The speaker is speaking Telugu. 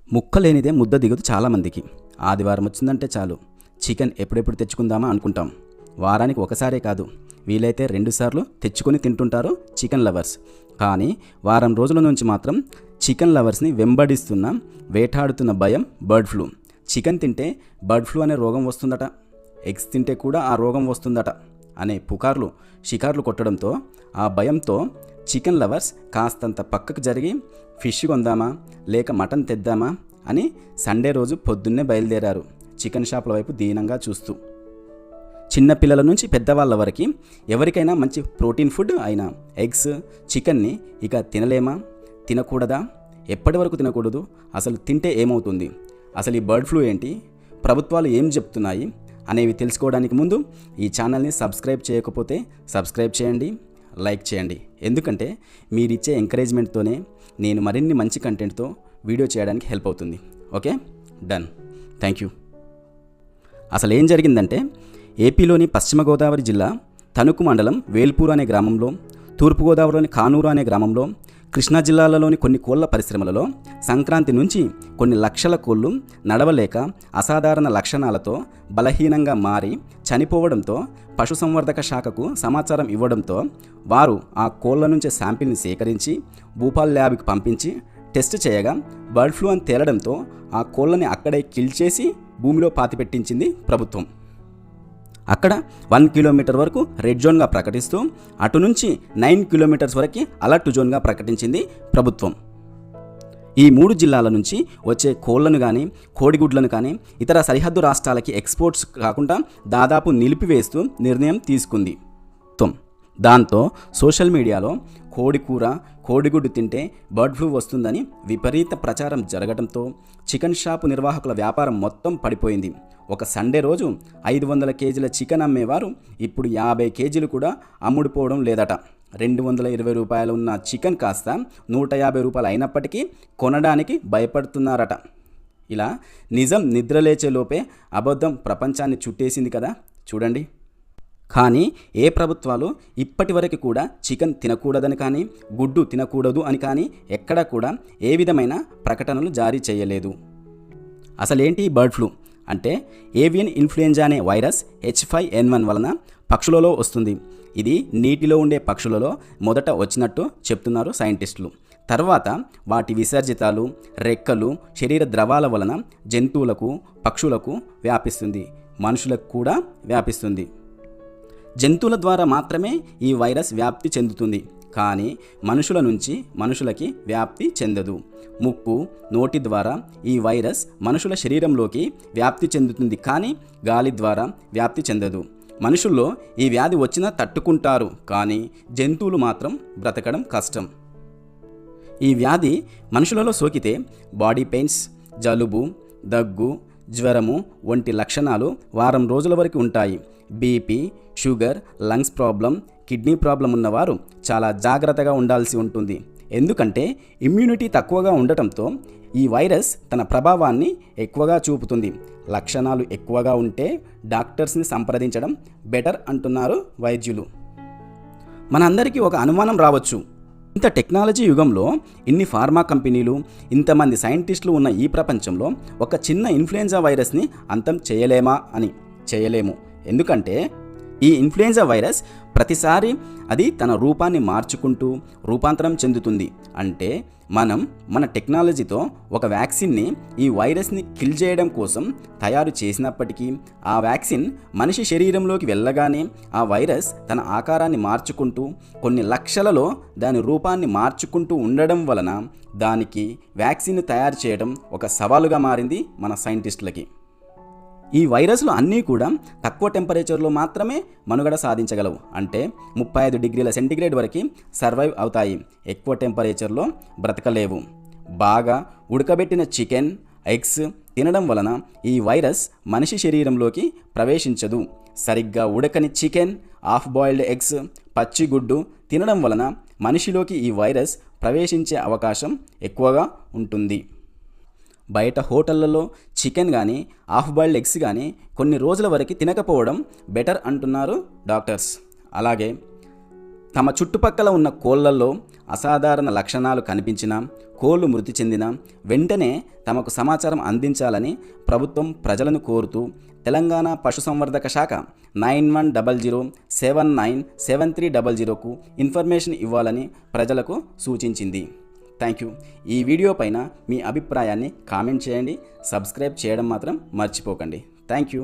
ముక్కలేనిదే ముద్ద దిగదు చాలామందికి. ఆదివారం వచ్చిందంటే చాలు చికెన్ ఎప్పుడెప్పుడు తెచ్చుకుందామా అనుకుంటాం. వారానికి ఒకసారే కాదు, వీలైతే 2 సార్లు తెచ్చుకొని తింటుంటారు చికెన్ లవర్స్. కానీ వారం రోజుల నుంచి మాత్రం చికెన్ లవర్స్ని వెంబడిస్తున్న వేటాడుతున్న భయం బర్డ్ ఫ్లూ. చికెన్ తింటే బర్డ్ ఫ్లూ అనే రోగం వస్తుందట, ఎగ్స్ తింటే కూడా ఆ రోగం వస్తుందట అనే పుకార్లు షికార్లు కొట్టడంతో ఆ భయంతో చికెన్ లవర్స్ కాస్తంత పక్కకు జరిగి ఫిష్ కొందామా లేక మటన్ తెద్దామా అని సండే రోజు పొద్దున్నే బయలుదేరారు చికెన్ షాపుల వైపు దీనంగా చూస్తూ. చిన్నపిల్లల నుంచి పెద్దవాళ్ళ వరకు ఎవరికైనా మంచి ప్రోటీన్ ఫుడ్ అయిన ఎగ్స్, చికెన్ని ఇక తినలేమా, తినకూడదా, ఎప్పటి వరకు తినకూడదు, అసలు తింటే ఏమవుతుంది, అసలు ఈ బర్డ్ ఫ్లూ ఏంటి, ప్రభుత్వాలు ఏం చెప్తున్నాయి అనేవి తెలుసుకోవడానికి ముందు ఈ ఛానల్ని సబ్స్క్రైబ్ చేయకపోతే సబ్స్క్రైబ్ చేయండి, లైక్ చేయండి. ఎందుకంటే మీరిచ్చే ఎంకరేజ్మెంట్తోనే నేను మరిన్ని మంచి కంటెంట్తో వీడియో చేయడానికి హెల్ప్ అవుతుంది. Okay, done, thank you. అసలు ఏం జరిగిందంటే, ఏపీలోని పశ్చిమ గోదావరి జిల్లా తణుకు మండలం వేల్పూర్ అనే గ్రామంలో, తూర్పుగోదావరిలోని కానూరు అనే గ్రామంలో, కృష్ణా జిల్లాలలోని కొన్ని కోళ్ల పరిశ్రమలలో సంక్రాంతి నుంచి కొన్ని లక్షల కోళ్లు నడవలేక అసాధారణ లక్షణాలతో బలహీనంగా మారి చనిపోవడంతో పశుసంవర్ధక శాఖకు సమాచారం ఇవ్వడంతో వారు ఆ కోళ్ల నుంచి శాంపిల్ని సేకరించి భూపాల్ ల్యాబ్కి పంపించి టెస్ట్ చేయగా బర్డ్ ఫ్లూ అని తేలడంతో ఆ కోళ్లని అక్కడే కిల్ చేసి భూమిలో పాతిపెట్టించింది ప్రభుత్వం. అక్కడ 1 కిలోమీటర్ వరకు రెడ్ జోన్గా ప్రకటిస్తూ అటు నుంచి 9 కిలోమీటర్స్ వరకు అలర్ట్ జోన్గా ప్రకటించింది ప్రభుత్వం. ఈ 3 జిల్లాల నుంచి వచ్చే కోళ్లను కానీ కోడిగుడ్లను కానీ ఇతర సరిహద్దు రాష్ట్రాలకి ఎక్స్పోర్ట్స్ కాకుండా దాదాపు నిలిపివేస్తూ నిర్ణయం తీసుకుంది. దాంతో సోషల్ మీడియాలో కోడి కూర, కోడిగుడ్డు తింటే బర్డ్ ఫ్లూ వస్తుందని విపరీత ప్రచారం జరగడంతో చికెన్ షాపు నిర్వాహకుల వ్యాపారం మొత్తం పడిపోయింది. ఒక సండే రోజు 500 కేజీల చికెన్ అమ్మేవారు ఇప్పుడు 50 కేజీలు కూడా అమ్ముడుపోవడం లేదట. 220 రూపాయలు ఉన్న చికెన్ కాస్త 150 రూపాయలు అయినప్పటికీ కొనడానికి భయపడుతున్నారట. ఇలా నిజం నిద్రలేచే లోపే అబద్ధం ప్రపంచాన్ని చుట్టేసింది కదా చూడండి. కానీ ఏ ప్రభుత్వాలు ఇప్పటి వరకు కూడా చికెన్ తినకూడదని కానీ గుడ్డు తినకూడదు అని కానీ ఎక్కడా కూడా ఏ విధమైన ప్రకటనలు జారీ చేయలేదు. అసలేంటి బర్డ్ ఫ్లూ అంటే ఏవియన్ ఇన్ఫ్లుయెంజా అనే వైరస్ H5N1 వలన పక్షులలో వస్తుంది. ఇది నీటిలో ఉండే పక్షులలో మొదట వచ్చినట్టు చెప్తున్నారు సైంటిస్టులు. తర్వాత వాటి విసర్జితాలు, రెక్కలు, శరీర ద్రవాల వలన జంతువులకు, పక్షులకు వ్యాపిస్తుంది, మనుషులకు కూడా వ్యాపిస్తుంది. జంతువుల ద్వారా మాత్రమే ఈ వైరస్ వ్యాప్తి చెందుతుంది, కానీ మనుషుల నుంచి మనుషులకి వ్యాప్తి చెందదు. ముక్కు, నోటి ద్వారా ఈ వైరస్ మనుషుల శరీరంలోకి వ్యాప్తి చెందుతుంది, కానీ గాలి ద్వారా వ్యాప్తి చెందదు. మనుషుల్లో ఈ వ్యాధి వచ్చినా తట్టుకుంటారు, కానీ జంతువులు మాత్రం బ్రతకడం కష్టం. ఈ వ్యాధి మనుషులలో సోకితే బాడీ పెయిన్స్, జలుబు, దగ్గు, జ్వరము వంటి లక్షణాలు వారం రోజుల వరకు ఉంటాయి. BP, sugar, lungs problem, kidney problem ఉన్నవారు చాలా జాగ్రత్తగా ఉండాల్సి ఉంటుంది. ఎందుకంటే ఇమ్యూనిటీ తక్కువగా ఉండటంతో ఈ వైరస్ తన ప్రభావాన్ని ఎక్కువగా చూపుతుంది. లక్షణాలు ఎక్కువగా ఉంటే డాక్టర్స్ని సంప్రదించడం బెటర్ అంటున్నారు వైద్యులు. మనందరికీ ఒక అనుమానం రావచ్చు, ఇంత టెక్నాలజీ యుగంలో ఇన్ని ఫార్మా కంపెనీలు, ఇంతమంది సైంటిస్టులు ఉన్న ఈ ప్రపంచంలో ఒక చిన్న ఇన్ఫ్లుయెంజా వైరస్ని అంతం చేయలేమా అని. చేయలేము. ఎందుకంటే ఈ ఇన్ఫ్లుయెంజా వైరస్ ప్రతిసారి అది తన రూపాన్ని మార్చుకుంటూ రూపాంతరం చెందుతుంది. అంటే మనం మన టెక్నాలజీతో ఒక వ్యాక్సిన్ని ఈ వైరస్ని కిల్ చేయడం కోసం తయారు చేసినప్పటికీ ఆ వ్యాక్సిన్ మనిషి శరీరంలోకి వెళ్ళగానే ఆ వైరస్ తన ఆకారాన్ని మార్చుకుంటూ కొన్ని లక్షలలో దాని రూపాన్ని మార్చుకుంటూ ఉండడం వలన దానికి వ్యాక్సిన్ తయారు చేయడం ఒక సవాలుగా మారింది మన సైంటిస్టులకి. ఈ వైరస్లు అన్నీ కూడా తక్కువ టెంపరేచర్లో మాత్రమే మనుగడ సాధించగలవు. అంటే 35 డిగ్రీల సెంటీగ్రేడ్ వరకు సర్వైవ్ అవుతాయి. ఎక్కువ టెంపరేచర్లో బ్రతకలేవు. బాగా ఉడకబెట్టిన చికెన్, ఎగ్స్ తినడం వలన ఈ వైరస్ మనిషి శరీరంలోకి ప్రవేశించదు. సరిగ్గా ఉడకని చికెన్, హాఫ్ బాయిల్డ్ ఎగ్స్, పచ్చిగుడ్డు తినడం వలన మనిషిలోకి ఈ వైరస్ ప్రవేశించే అవకాశం ఎక్కువగా ఉంటుంది. బయట హోటళ్లలో చికెన్ కానీ హాఫ్ బాయిల్డ్ ఎగ్స్ కానీ కొన్ని రోజుల వరకు తినకపోవడం బెటర్ అంటున్నారు డాక్టర్స్. అలాగే తమ చుట్టుపక్కల ఉన్న కోళ్లలో అసాధారణ లక్షణాలు కనిపించినా, కోళ్లు మృతి చెందినా వెంటనే తమకు సమాచారం అందించాలని ప్రభుత్వం ప్రజలను కోరుతూ తెలంగాణ పశుసంవర్ధక శాఖ 9100797300కు ఇన్ఫర్మేషన్ ఇవ్వాలని ప్రజలకు సూచించింది. Thank you. ఈ వీడియో పైన మీ అభిప్రాయాన్ని కామెంట్ చేయండి. సబ్స్క్రైబ్ చేయడం మాత్రం మర్చిపోకండి. Thank you.